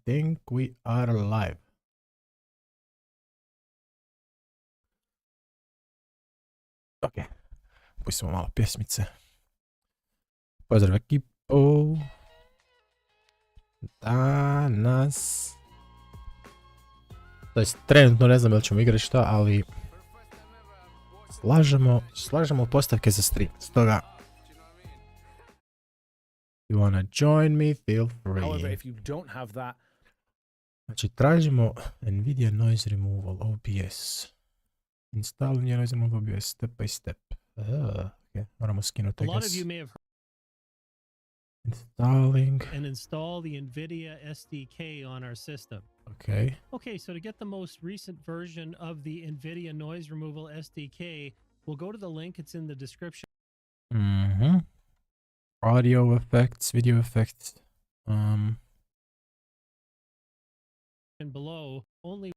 think we are live. Ok, pustimo malo pjesmice. Pozdrav ekipo. Danas... To jest, trenutno ne znam da li ćemo igrati šta, ali... Slažemo postavke za stream. Stoga... You wanna join me, feel free. However, if you don't have that... Znači, tražimo NVIDIA Noise Removal, OBS. Install NVIDIA Noise Removal, OBS, step by step. Okay. Moramo skinuti, I guess. A lot of you may have Installing. and install the NVIDIA SDK on our system. Okay. Okay, so to get the most recent version of the NVIDIA Noise Removal SDK, we'll go to the link. It's in the description. Mm-hmm. Audio effects, video effects. And below, only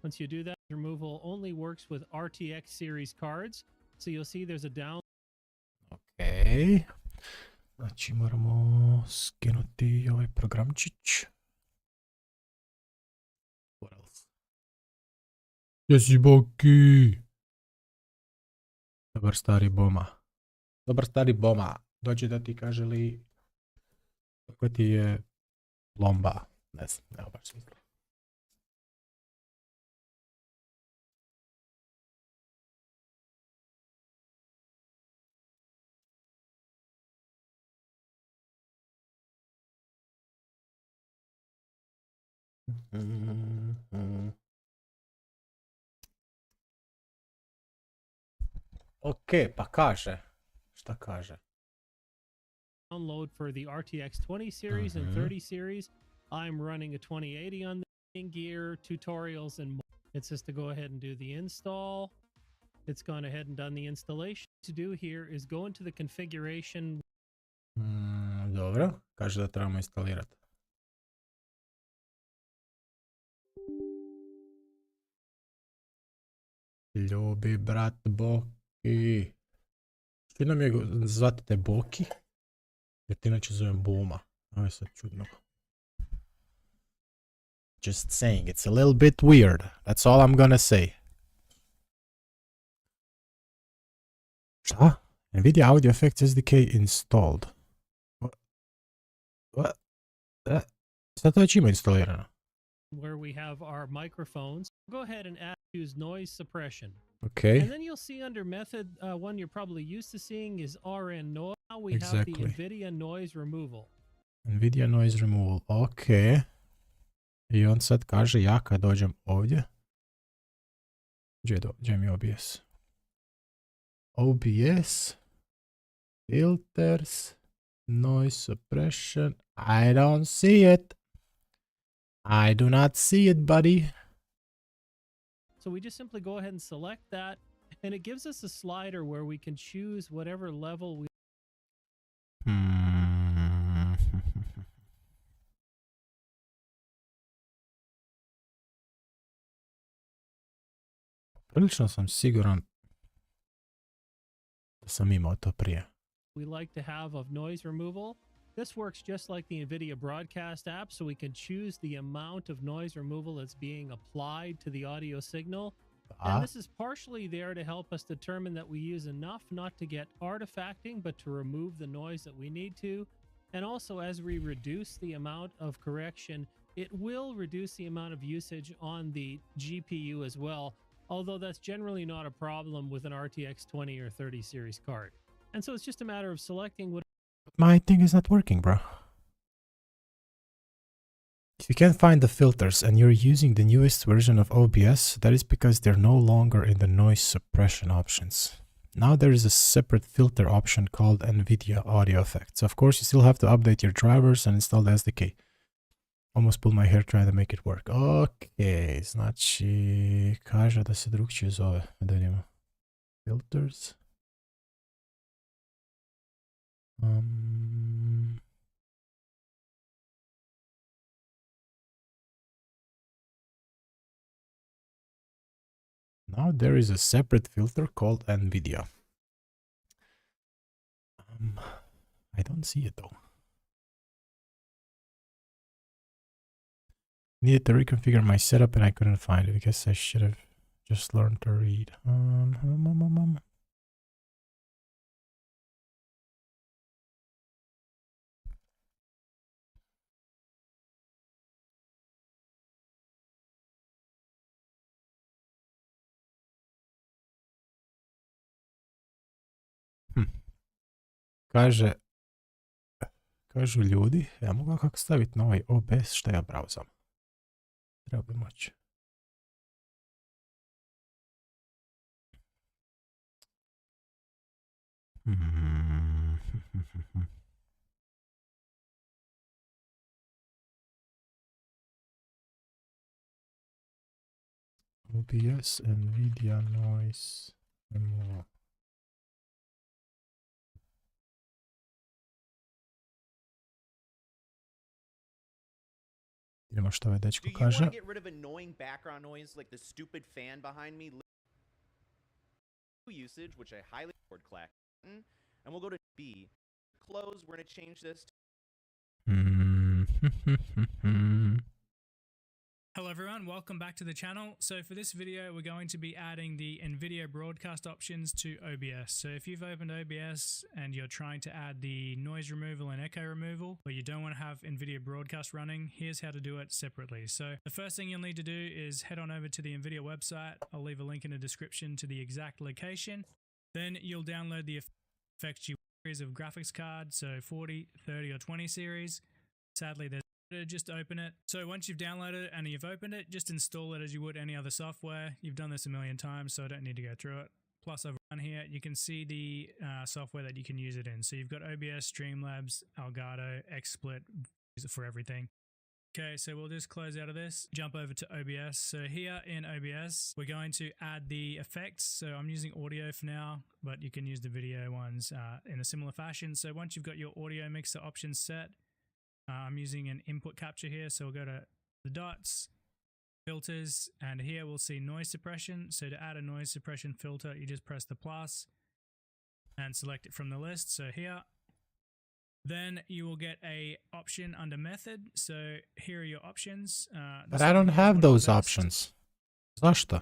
once you do that, removal only works with RTX series cards. So you'll see there's a down. Okay. Znači moramo skinuti ovaj programčić. What else? Jesi Boki! Dobar stari Boma. Dobar stari Boma. Dođe da ti kaže li kako ti je lomba. Ne znam, nema baš smisla. Ok, pa kaže. Šta kaže? Download for the RTX 20 series and 30 series. I'm running a 2080 on the gear, tutorials, and more. It says to go ahead and do the install. It's gone ahead and done the installation. To do here is go into the configuration. Dobro, kaže da trebamo instalirati. Ljubi, brat, Boki. Što nam je zvati te Boki? Jer ti inače zovem Buma. Ovo je sad čudno. Just saying, it's a little bit weird. That's all I'm gonna say. Šta? NVIDIA Audio Effects SDK installed. What? Šta to već ima instalirano? Where we have our microphones. Go ahead and use noise suppression. Okay. And then you'll see under method, one you're probably used to seeing is RN noise. Now we have the NVIDIA noise removal. NVIDIA noise removal, ok. I on sad kaže ja kad dođem ovdje. Gdje mi OBS? OBS. Filters. Noise suppression. I don't see it. I do not see it, buddy. So we just simply go ahead and select that, and it gives us a slider where we can choose whatever level we... Prilično sam siguran da sam imao to prije. We like to have of noise removal. This works just like the NVIDIA broadcast app, so we can choose the amount of noise removal that's being applied to the audio signal. And this is partially there to help us determine that we use enough not to get artifacting, but to remove the noise that we need to. And also, as we reduce the amount of correction, it will reduce the amount of usage on the GPU as well, although that's generally not a problem with an RTX 20 or 30 series card. And so it's just a matter of selecting what... My thing is not working, bro. If you can't find the filters and you're using the newest version of OBS, that is because they're no longer in the noise suppression options. Now there is a separate filter option called NVIDIA Audio Effects. Of course, you still have to update your drivers and install the SDK. Almost pulled my hair trying to make it work. Okay, znači kaže da se drugčije zove. Da vidimo. Filters. Now there is a separate filter called NVIDIA. I don't see it though. Needed to reconfigure my setup and I couldn't find it. I guess I should have just learned to read. Kaže, kažu ljudi, ja mogu kako staviti na ovaj OBS što ja brauzam. Treba bi moći. OBS, NVIDIA noise removal. Idemo što ovaj dečko kaže. Usage, which I highly reward clack, and we'll go to B. Close. We're going to change this. Hello everyone, welcome back to the channel. So for this video, we're going to be adding the NVIDIA broadcast options to OBS. So if you've opened OBS and you're trying to add the noise removal and echo removal, but you don't want to have NVIDIA broadcast running, here's how to do it separately. So the first thing you'll need to do is head on over to the NVIDIA website. I'll leave a link in the description to the exact location. Then you'll download the effects you series of graphics card, so 40, 30 or 20 series. Sadly, there's just open it. So once you've downloaded it and you've opened it, just install it as you would any other software. You've done this a million times, so I don't need to go through it. Plus over on here, you can see the software that you can use it in. So you've got OBS, Streamlabs, Elgato, XSplit, use it for everything. Okay, so we'll just close out of this, jump over to OBS. So here in OBS, we're going to add the effects. So I'm using audio for now, but you can use the video ones in a similar fashion. So once you've got your audio mixer options set, I'm using an input capture here, so we'll go to the dots, filters, and here we'll see noise suppression. So to add a noise suppression filter, you just press the plus and select it from the list. So here, then you will get a option under method. So here are your options. But I don't have those options. Zašto?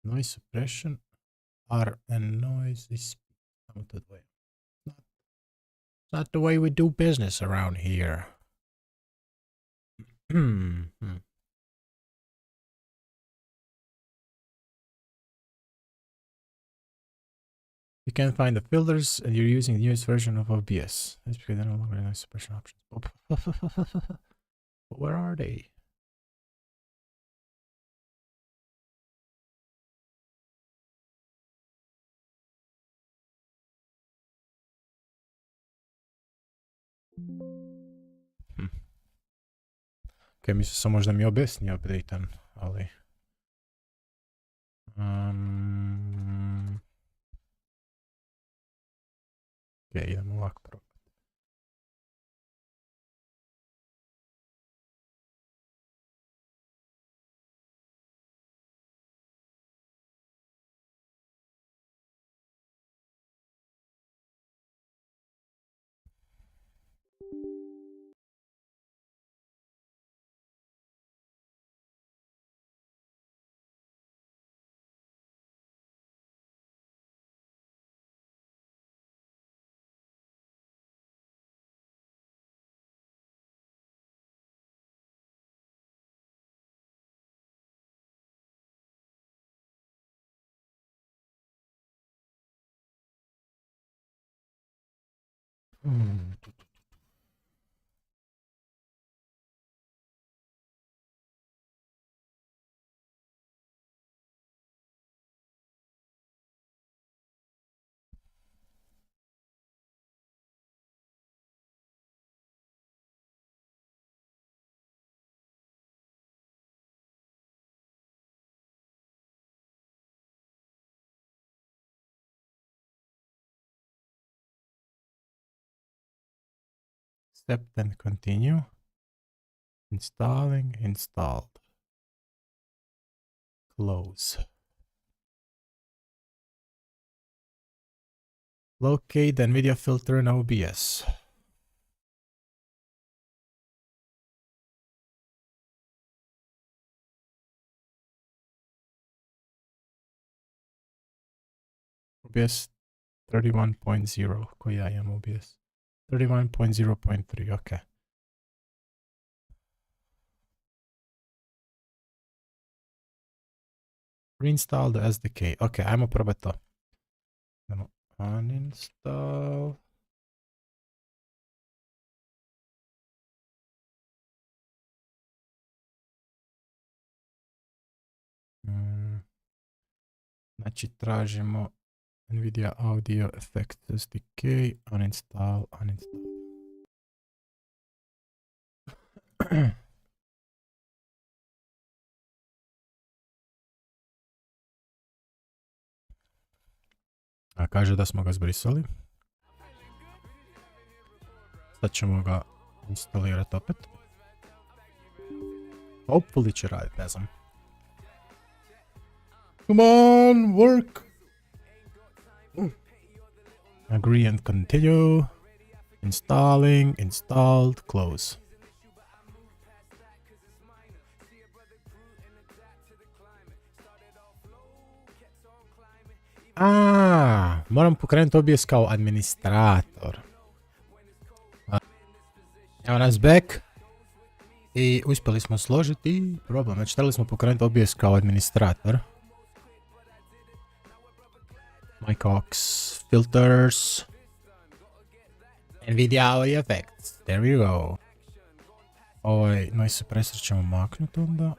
Noise suppression, R and noise is not the way we do business around here. You can't find the filters and you're using the newest version of OBS. That's because they no longer have noise suppression options. But where are they? Ok, mislio sam možda mi objasni update-an, ali... Ok, idemo ovako prvo. Step then continue. Installing, installed. Close. Locate the NVIDIA filter in OBS. OBS 31.0. Koji ja imam OBS? 31.0.3, ok. Reinstall the SDK. Ok, ajmo probati to. Idemo uninstall. Znači tražimo NVIDIA Audio Effects SDK, uninstall. A kaže da smo ga zbrisali. Sad ćemo ga instalirati opet. Hopefully će raditi, ne znam. Come on, work! Agree and continue. Installing, installed, close. Moram pokrenuti OBS kao administrator. Evo nas back. I uspjeli smo složiti problem. Znači, trebali smo pokrenuti OBS kao administrator. Mic aux, filters, NVIDIA Audio Effects. There we go. Ovaj noise suppressor ćemo maknuti onda.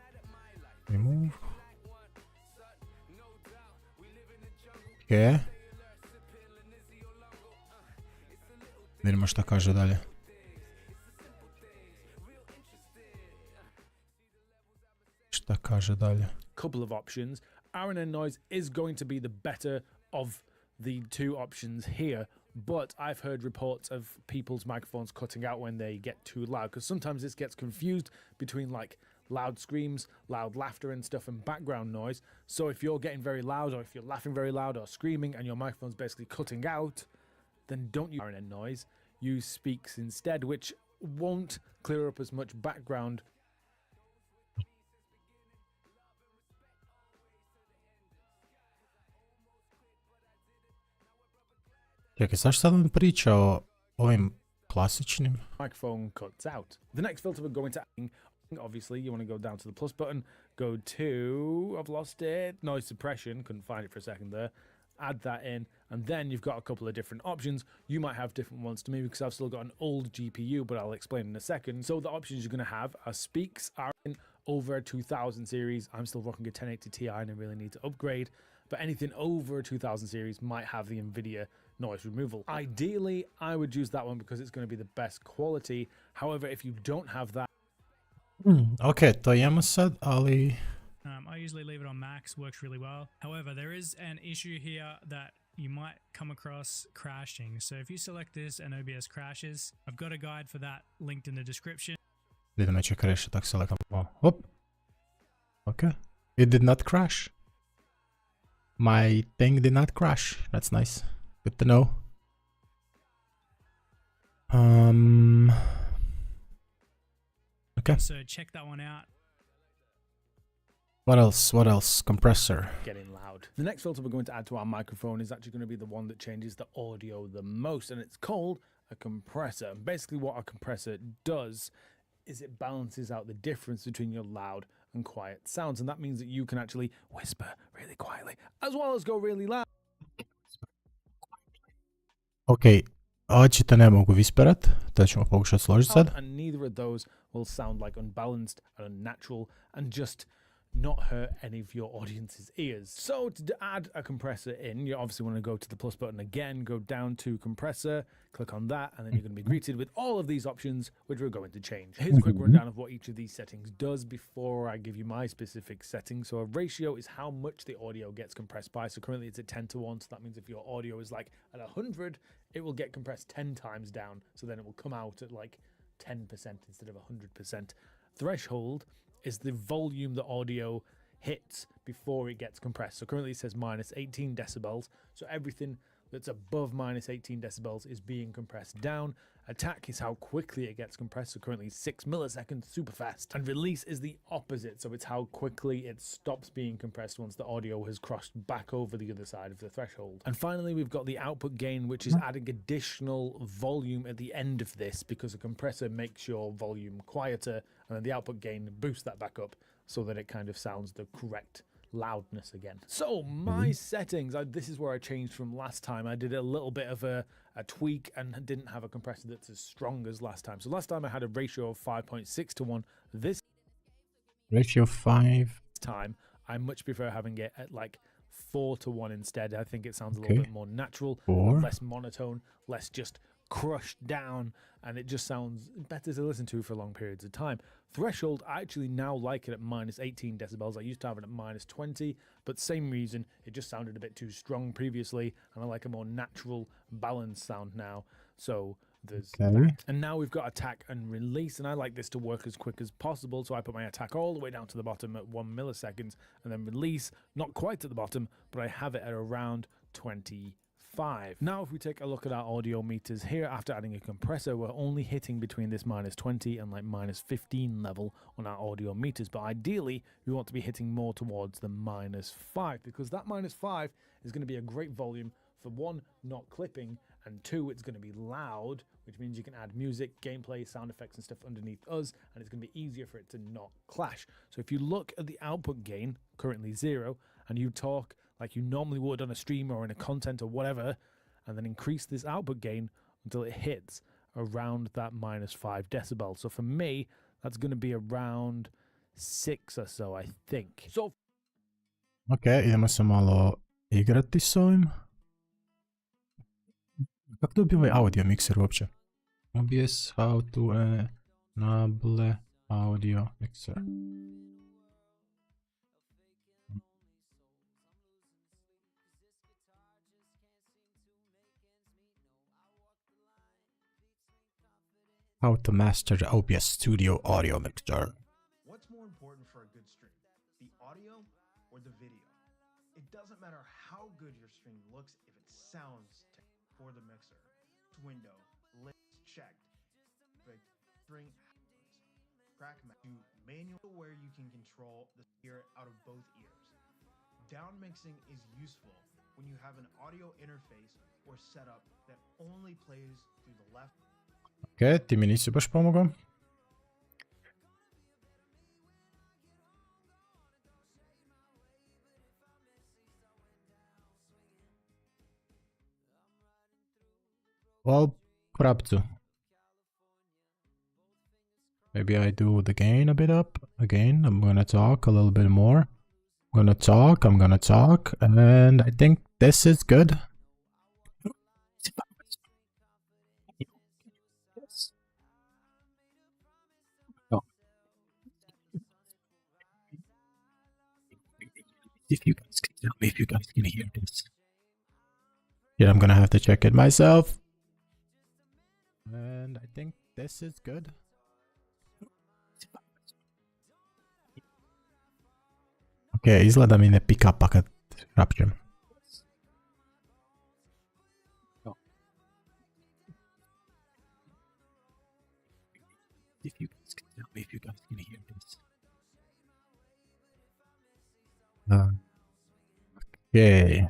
Remove. Ok. Vidimo šta kaže dalje. Šta kaže dalje? Couple of options. RNN noise is going to be the better of the two options here, but I've heard reports of people's microphones cutting out when they get too loud, because sometimes this gets confused between like loud screams, loud laughter and stuff, and background noise. So if you're getting very loud, or if you're laughing very loud or screaming and your microphone's basically cutting out, then don't use RNN noise. Use speaks instead, which won't clear up as much background. Čekaj, sad on priča o ovim klasičnim? Microphone cuts out. The next filter we're going to, obviously, you want to go down to the plus button, go to, I've lost it, noise suppression, couldn't find it for a second there, add that in, and then you've got a couple of different options. You might have different ones to me because I've still got an old GPU, but I'll explain in a second. So the options you're going to have are speaks are in over 2000 series. I'm still rocking a 1080 Ti and I really need to upgrade, but anything over 2000 series might have the NVIDIA noise removal. Ideally, I would use that one because it's going to be the best quality. However, if you don't have that, Ok, to imamo sad, ali... I usually leave it on max, works really well. However, there is an issue here that you might come across crashing. So if you select this and OBS crashes, I've got a guide for that linked in the description. Vidim neće crashat, tak selekam. Hop. Ok. It did not crash. My thing did not crash. That's nice. Good to know. Okay. So check that one out. What else? What else? Compressor. getting loud. The next filter we're going to add to our microphone is actually going to be the one that changes the audio the most, and it's called a compressor. And basically what a compressor does is it balances out the difference between your loud and quiet sounds, and that means that you can actually whisper really quietly as well as go really loud. Ok, očito ne mogu visperat, to ćemo pokušati složiti sad. And neither of those will sound like unbalanced and unnatural and just not hurt any of your audience's ears. So to add a compressor in, you obviously want to go to the plus button again, go down to compressor, click on that, and then you're going to be greeted with all of these options, which we're going to change. Here's a quick rundown of what each of these settings does before I give you my specific settings. So a ratio is how much the audio gets compressed by. So currently it's at 10:1, so that means if your audio is like at 100, it will get compressed 10 times down. So then it will come out at like 10% instead of 100%. Threshold is the volume the audio hits before it gets compressed. So currently it says minus 18 decibels. So everything that's above minus 18 decibels is being compressed down. Attack is how quickly it gets compressed, so currently 6 milliseconds, super fast. And release is the opposite, so it's how quickly it stops being compressed once the audio has crossed back over the other side of the threshold. And finally, we've got the output gain, which is adding additional volume at the end of this, because a compressor makes your volume quieter, and then the output gain boosts that back up so that it kind of sounds the correct loudness again. So my settings, this is where I changed from last time. I did a little bit of a tweak and didn't have a compressor that's as strong as last time. So last time I had a ratio of 5.6 to 1. This Ratio 5. time I much prefer having it at like 4 to 1 instead. I think it sounds a little bit more natural, 4. less monotone, less just crushed down, and it just sounds better to listen to for long periods of time. Threshold, I actually now like it at minus 18 decibels. I used to have it at minus 20, but same reason, it just sounded a bit too strong previously, and I like a more natural, balanced sound now. So there's that. And now we've got attack and release, and I like this to work as quick as possible, so I put my attack all the way down to the bottom at 1 milliseconds, and then release, not quite at the bottom, but I have it at around 25. Now if we take a look at our audio meters here, after adding a compressor, we're only hitting between this minus 20 and like minus 15 level on our audio meters, but ideally we want to be hitting more towards the minus 5, because that minus 5 is going to be a great volume for 1, not clipping, and 2, it's going to be loud, which means you can add music, gameplay, sound effects and stuff underneath us, and it's going to be easier for it to not clash. So if you look at the output gain, currently 0, and you talk like you normally would on a stream or in a content or whatever, and then increase this output gain until it hits around that minus 5 decibels. So for me, that's going to be around 6 or so, I think. So idemo se malo igrati s ovim. Kako dobije ovaj audio mikser uopće? OBS, how to enable audio mixer. How to master the OBS Studio audio mixer. What's more important for a good stream, the audio or the video? It doesn't matter how good your stream looks if it sounds for the mixer. Window, lists checked, but string track to manual where you can control the ear out of both ears. Down mixing is useful when you have an audio interface or setup that only plays through the left. Ok, ti mi nisi baš pomogao. Well, krapcu. Maybe I do the gain a bit up. Again, I'm gonna talk a little bit more. I'm gonna talk, and I think this is good. If you guys can tell me if you guys can hear this. Yeah, I'm gonna have to check it myself. And I think this is good. Ok, izgleda mi ne pick-upa kad rapćem. If you guys can tell me if you guys can hear this. Okay.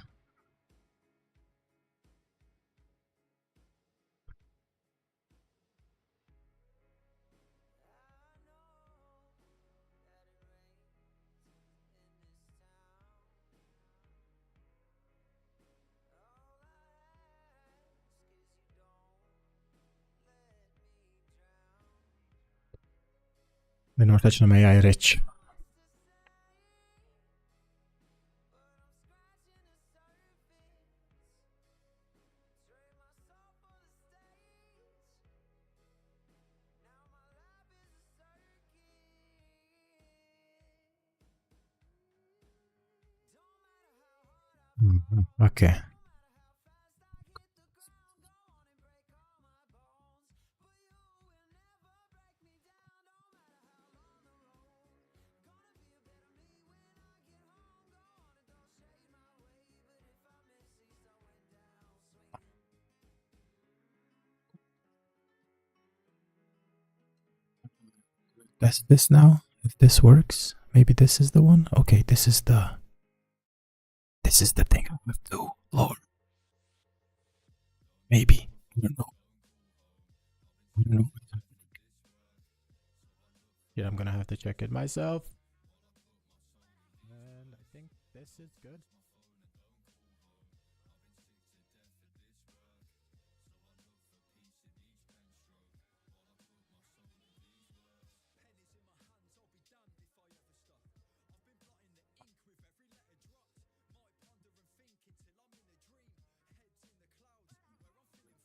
Vidimo šta će nam AI reći. Okay. Test this now. If this works, maybe this is the one. Okay, this is the thing I have to lower. Maybe. I don't know. I don't know. Yeah, I'm gonna have to check it myself. And I think this is good.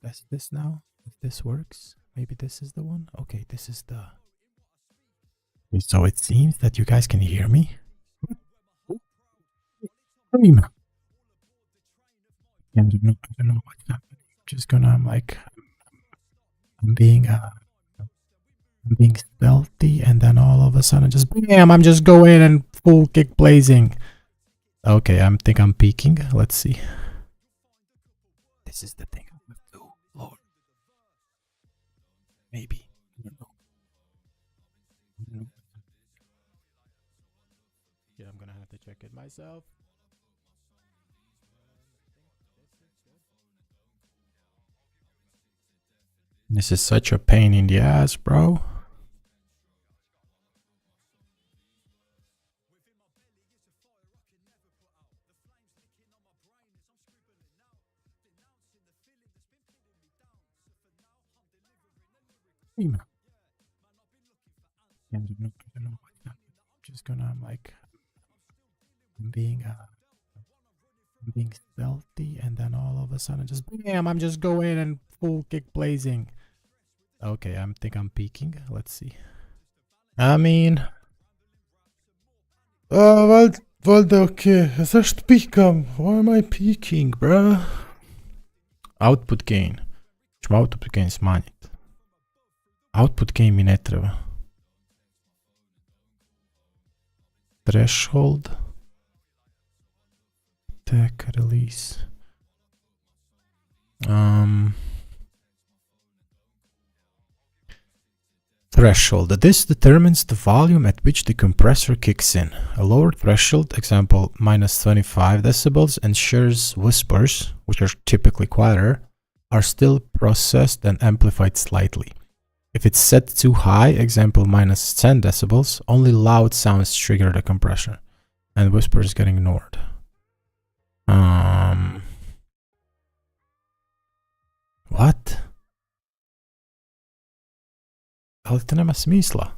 Test this now. If this works, maybe this is the one. Okay, this is the. So it seems that you guys can hear me. I don't know what's happening. I'm just gonna, I'm being stealthy, and then all of a sudden, just bam! I'm just going and full kick blazing. Okay, I think I'm peeking. Let's see. This is the thing I have to lower. Maybe. I don't know. Yeah, I'm gonna have to check it myself. This is such a pain in the ass, bro. I don't know what's happening. I'm just gonna, I'm being stealthy, and then all of a sudden, just bam! I'm just going and full kick blazing. Okay, I think I'm peeking. Let's see. I mean, valjda okay. Zašto pikam? Why am I peeking, bruh? Output gain. Ćemo output gain smanjiti. Output gain mi ne treba. Threshold. Attack release. Threshold. This determines the volume at which the compressor kicks in. A lower threshold, example -25 decibels, ensures whispers, which are typically quieter, are still processed and amplified slightly. If it's set too high, example -10 decibels, only loud sounds trigger the compressor, and whispers get ignored. What? Ali to nema smisla.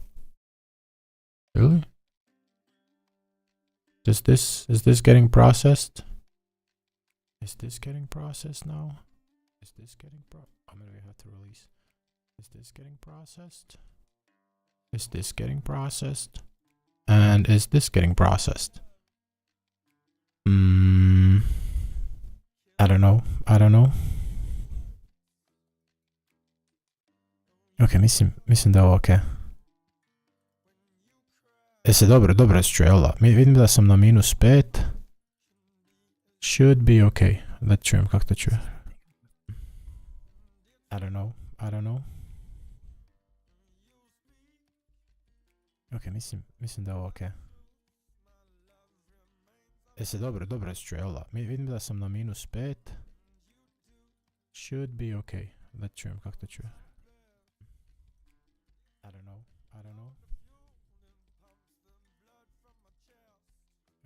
Really? Is this getting processed? Is this getting processed now? Is this getting I'm gonna have to release. Is this getting processed? Is this getting processed? And is this getting processed? I don't know. Ok, mislim da je ovo ok. Se dobro čujela. Vidim da sam na -5. Should be ok. Da čujem kako to čuje. I don't know. Ok, mislim da je ovo ok. Se dobro čujela. Vidim da sam na -5. Should be ok. Da čujem kako to čuje. I don't know.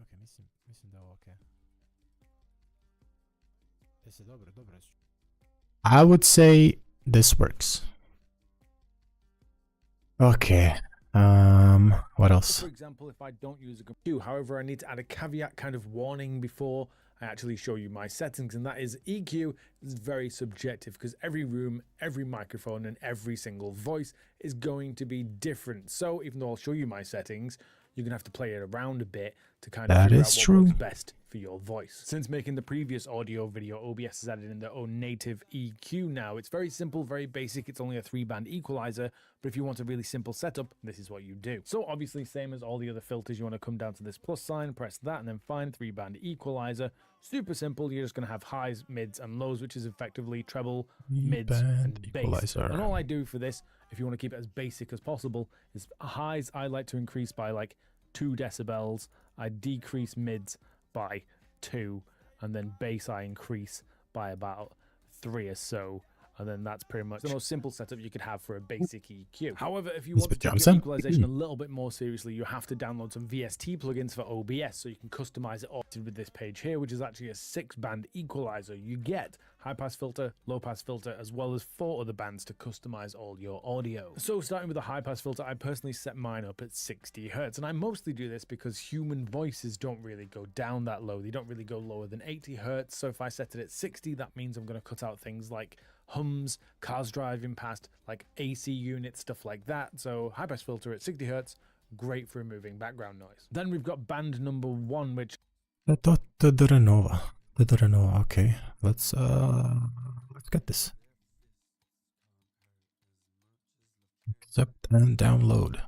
Ok, mislim da je ovo ok. Se dobro. I would say this works. Okay. What else? For example, if I don't use a computer, however, I need to add a caveat kind of warning before I actually show you my settings, and that is EQ is very subjective because every room, every microphone, and every single voice is going to be different. So even though I'll show you my settings, you're going to have to play it around a bit to kind of figure out what works best for your voice. Since making the previous audio video, OBS has added in their own native EQ now. It's very simple, very basic. It's only a 3-band equalizer, but if you want a really simple setup, this is what you do. So obviously, same as all the other filters, you want to come down to this plus sign, press that, and then find 3-band equalizer. Super simple. You're just going to have highs, mids, and lows, which is effectively treble, mids, and bass. And all I do for this if you want to keep it as basic as possible, is highs I like to increase by like 2 decibels. I decrease mids by 2, and then bass I increase by about 3 or so. And then that's pretty much the most simple setup you could have for a basic EQ. However, if you want to take your equalization a little bit more seriously, you have to download some VST plugins for OBS so you can customize it all with this page here, which is actually a 6-band equalizer. You get high pass filter, low pass filter, as well as 4 other bands to customize all your audio. So starting with the high pass filter, I personally set mine up at 60 Hertz, and I mostly do this because human voices don't really go down that low. They don't really go lower than 80 Hertz. So if I set it at 60, that means I'm going to cut out things like hums, cars driving past, like AC units, stuff like that. So high pass filter at 60 Hertz, great for removing background noise. Then we've got band number 1, which The Nova. Okay, let's get this. Accept and download.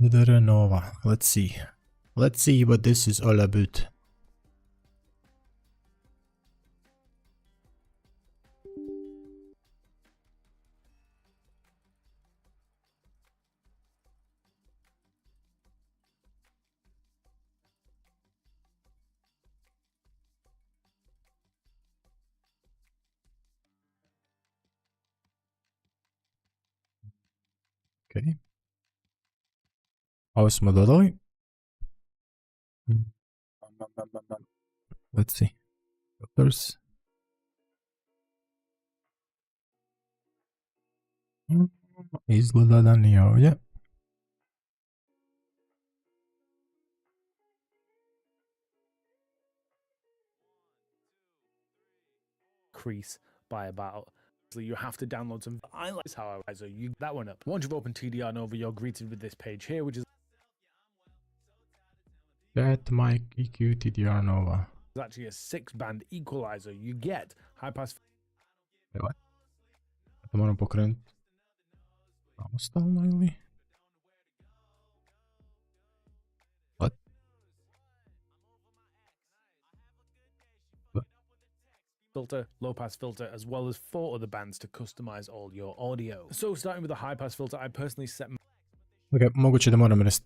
The Nova. Let's see what this is all about. Okay. Ausmodoloi. Let's see. Filters. Izgleda da nije ovdje. increase by about. So you have to download some. I like this how I so you that one up. Once you've opened TDR Nova, you're greeted with this page here, which is Get mic EQ TDR Nova. actually a 6-band equalizer. You get high pass. Wait, what? To moram pokrenuti samostalno ili? What? Filter, low pass filter, as well as 4 other bands to customize all your audio. So starting with the high pass filter, I personally set. Ok, moguće da moram